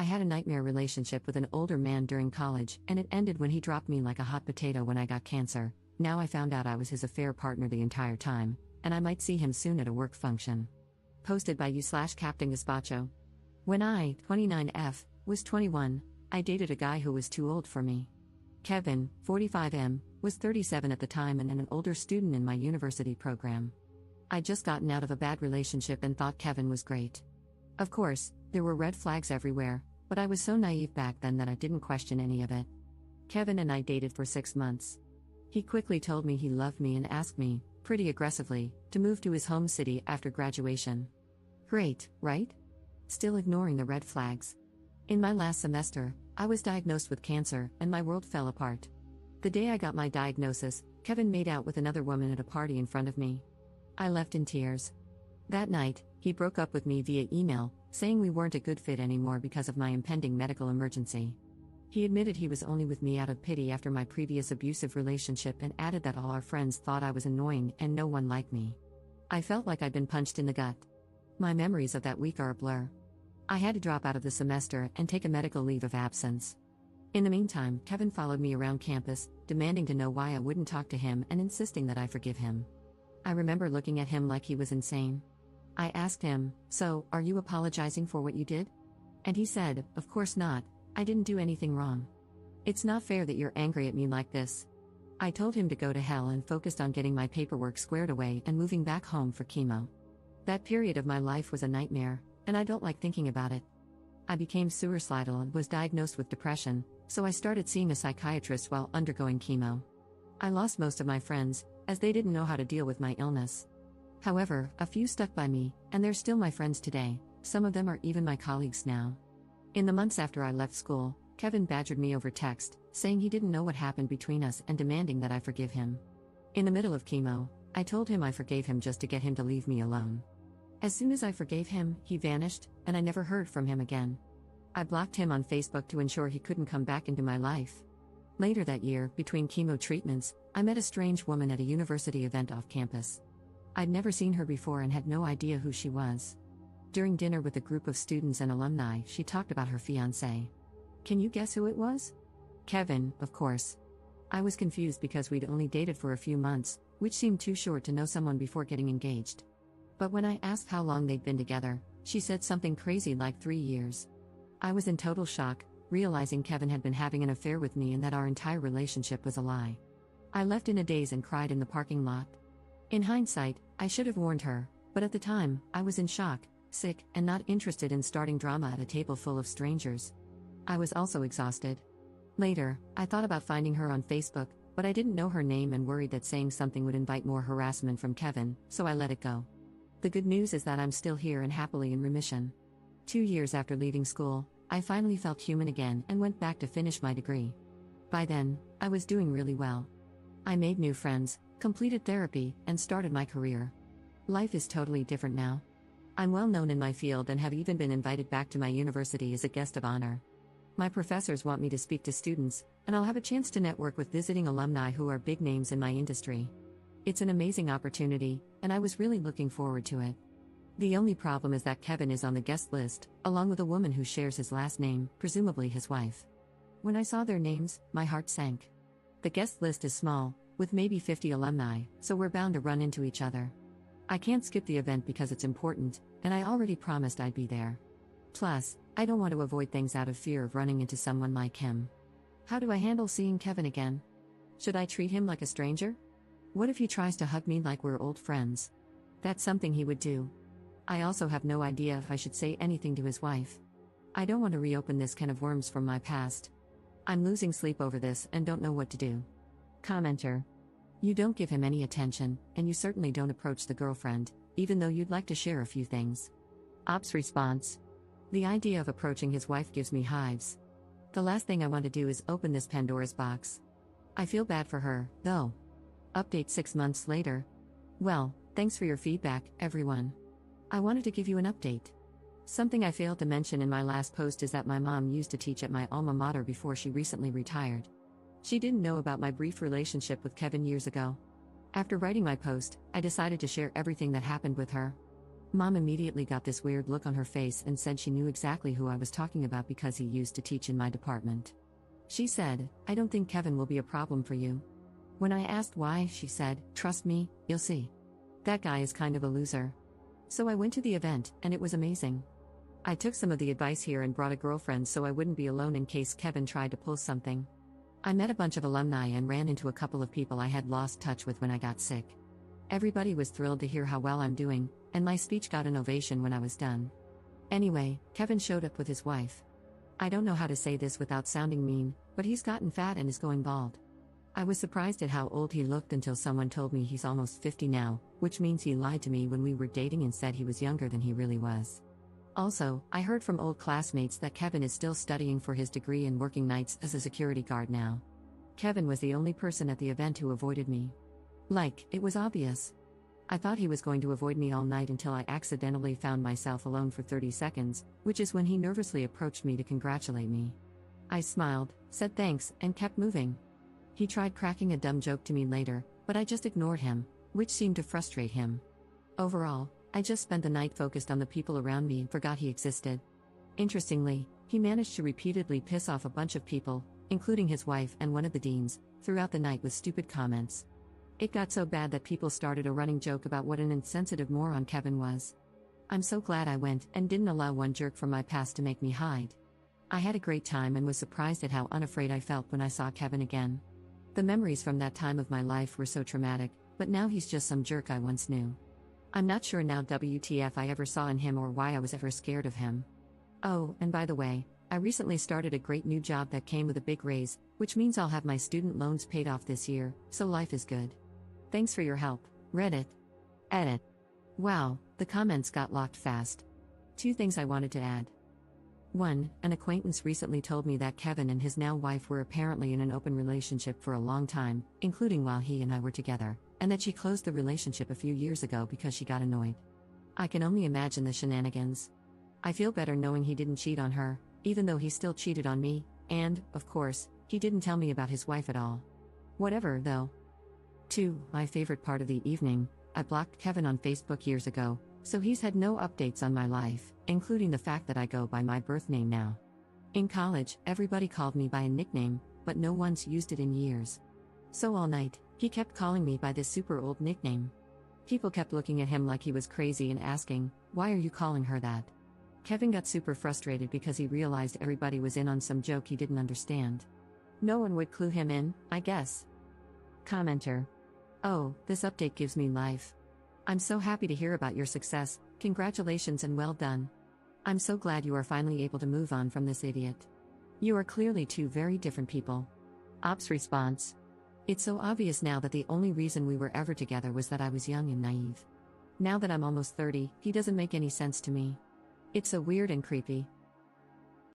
I had a nightmare relationship with an older man during college, and it ended when he dropped me like a hot potato when I got cancer. Now I found out I was his affair partner the entire time, and I might see him soon at a work function. Posted by you/Captain Gazpacho. When I, 29F, was 21, I dated a guy who was too old for me. Kevin, 45M, was 37 at the time and an older student in my university program. I'd just gotten out of a bad relationship and thought Kevin was great. Of course, there were red flags everywhere, but I was so naive back then that I didn't question any of it. Kevin and I dated for 6 months. He quickly told me he loved me and asked me, pretty aggressively, to move to his home city after graduation. Great, right? Still ignoring the red flags. In my last semester, I was diagnosed with cancer, and my world fell apart. The day I got my diagnosis, Kevin made out with another woman at a party in front of me. I left in tears. That night, he broke up with me via email, saying we weren't a good fit anymore because of my impending medical emergency. He admitted he was only with me out of pity after my previous abusive relationship and added that all our friends thought I was annoying and no one liked me. I felt like I'd been punched in the gut. My memories of that week are a blur. I had to drop out of the semester and take a medical leave of absence. In the meantime, Kevin followed me around campus, demanding to know why I wouldn't talk to him and insisting that I forgive him. I remember looking at him like he was insane. I asked him, "So, are you apologizing for what you did?" And he said, "Of course not, I didn't do anything wrong. It's not fair that you're angry at me like this." I told him to go to hell and focused on getting my paperwork squared away and moving back home for chemo. That period of my life was a nightmare, and I don't like thinking about it. I became suicidal and was diagnosed with depression, so I started seeing a psychiatrist while undergoing chemo. I lost most of my friends, as they didn't know how to deal with my illness. However, a few stuck by me, and they're still my friends today. Some of them are even my colleagues now. In the months after I left school, Kevin badgered me over text, saying he didn't know what happened between us and demanding that I forgive him. In the middle of chemo, I told him I forgave him just to get him to leave me alone. As soon as I forgave him, he vanished, and I never heard from him again. I blocked him on Facebook to ensure he couldn't come back into my life. Later that year, between chemo treatments, I met a strange woman at a university event off campus. I'd never seen her before and had no idea who she was. During dinner with a group of students and alumni, she talked about her fiancé. Can you guess who it was? Kevin, of course. I was confused because we'd only dated for a few months, which seemed too short to know someone before getting engaged. But when I asked how long they'd been together, she said something crazy like 3 years. I was in total shock, realizing Kevin had been having an affair with me and that our entire relationship was a lie. I left in a daze and cried in the parking lot. In hindsight, I should have warned her, but at the time, I was in shock, sick, and not interested in starting drama at a table full of strangers. I was also exhausted. Later, I thought about finding her on Facebook, but I didn't know her name and worried that saying something would invite more harassment from Kevin, so I let it go. The good news is that I'm still here and happily in remission. 2 years after leaving school, I finally felt human again and went back to finish my degree. By then, I was doing really well. I made new friends, completed therapy, and started my career. Life is totally different now. I'm well known in my field and have even been invited back to my university as a guest of honor. My professors want me to speak to students, and I'll have a chance to network with visiting alumni who are big names in my industry. It's an amazing opportunity, and I was really looking forward to it. The only problem is that Kevin is on the guest list, along with a woman who shares his last name, presumably his wife. When I saw their names, my heart sank. The guest list is small, with maybe 50 alumni, so we're bound to run into each other. I can't skip the event because it's important, and I already promised I'd be there. Plus, I don't want to avoid things out of fear of running into someone like him. How do I handle seeing Kevin again? Should I treat him like a stranger? What if he tries to hug me like we're old friends? That's something he would do. I also have no idea if I should say anything to his wife. I don't want to reopen this can of worms from my past. I'm losing sleep over this and don't know what to do. Commenter. You don't give him any attention, and you certainly don't approach the girlfriend, even though you'd like to share a few things. Ops response. The idea of approaching his wife gives me hives. The last thing I want to do is open this Pandora's box. I feel bad for her, though. Update 6 months later. Well, thanks for your feedback, everyone. I wanted to give you an update. Something I failed to mention in my last post is that my mom used to teach at my alma mater before she recently retired. She didn't know about my brief relationship with Kevin years ago. After writing my post, I decided to share everything that happened with her. Mom immediately got this weird look on her face and said she knew exactly who I was talking about because he used to teach in my department. She said, "I don't think Kevin will be a problem for you." When I asked why, she said, "Trust me, you'll see. That guy is kind of a loser." So I went to the event, and it was amazing. I took some of the advice here and brought a girlfriend so I wouldn't be alone in case Kevin tried to pull something. I met a bunch of alumni and ran into a couple of people I had lost touch with when I got sick. Everybody was thrilled to hear how well I'm doing, and my speech got an ovation when I was done. Anyway, Kevin showed up with his wife. I don't know how to say this without sounding mean, but he's gotten fat and is going bald. I was surprised at how old he looked until someone told me he's almost 50 now, which means he lied to me when we were dating and said he was younger than he really was. Also, I heard from old classmates that Kevin is still studying for his degree and working nights as a security guard now. Kevin was the only person at the event who avoided me. Like, it was obvious. I thought he was going to avoid me all night until I accidentally found myself alone for 30 seconds, which is when he nervously approached me to congratulate me. I smiled, said thanks, and kept moving. He tried cracking a dumb joke to me later, but I just ignored him, which seemed to frustrate him. Overall, I just spent the night focused on the people around me and forgot he existed. Interestingly, he managed to repeatedly piss off a bunch of people, including his wife and one of the deans, throughout the night with stupid comments. It got so bad that people started a running joke about what an insensitive moron Kevin was. I'm so glad I went and didn't allow one jerk from my past to make me hide. I had a great time and was surprised at how unafraid I felt when I saw Kevin again. The memories from that time of my life were so traumatic, but now he's just some jerk I once knew. I'm not sure now WTF I ever saw in him or why I was ever scared of him. Oh, and by the way, I recently started a great new job that came with a big raise, which means I'll have my student loans paid off this year, so life is good. Thanks for your help, Reddit. Edit. Wow, the comments got locked fast. 2 things I wanted to add. 1. An acquaintance recently told me that Kevin and his now wife were apparently in an open relationship for a long time, including while he and I were together, and that she closed the relationship a few years ago because she got annoyed. I can only imagine the shenanigans. I feel better knowing he didn't cheat on her, even though he still cheated on me, and, of course, he didn't tell me about his wife at all. Whatever, though. 2. My favorite part of the evening, I blocked Kevin on Facebook years ago, so he's had no updates on my life, including the fact that I go by my birth name now. In college, everybody called me by a nickname, but no one's used it in years. So all night, he kept calling me by this super old nickname. People kept looking at him like he was crazy and asking, "Why are you calling her that?" Kevin got super frustrated because he realized everybody was in on some joke he didn't understand. No one would clue him in, I guess. Commenter. Oh, this update gives me life. I'm so happy to hear about your success, congratulations and well done. I'm so glad you are finally able to move on from this idiot. You are clearly 2 very different people. Ops response. It's so obvious now that the only reason we were ever together was that I was young and naive. Now that I'm almost 30, he doesn't make any sense to me. It's so weird and creepy.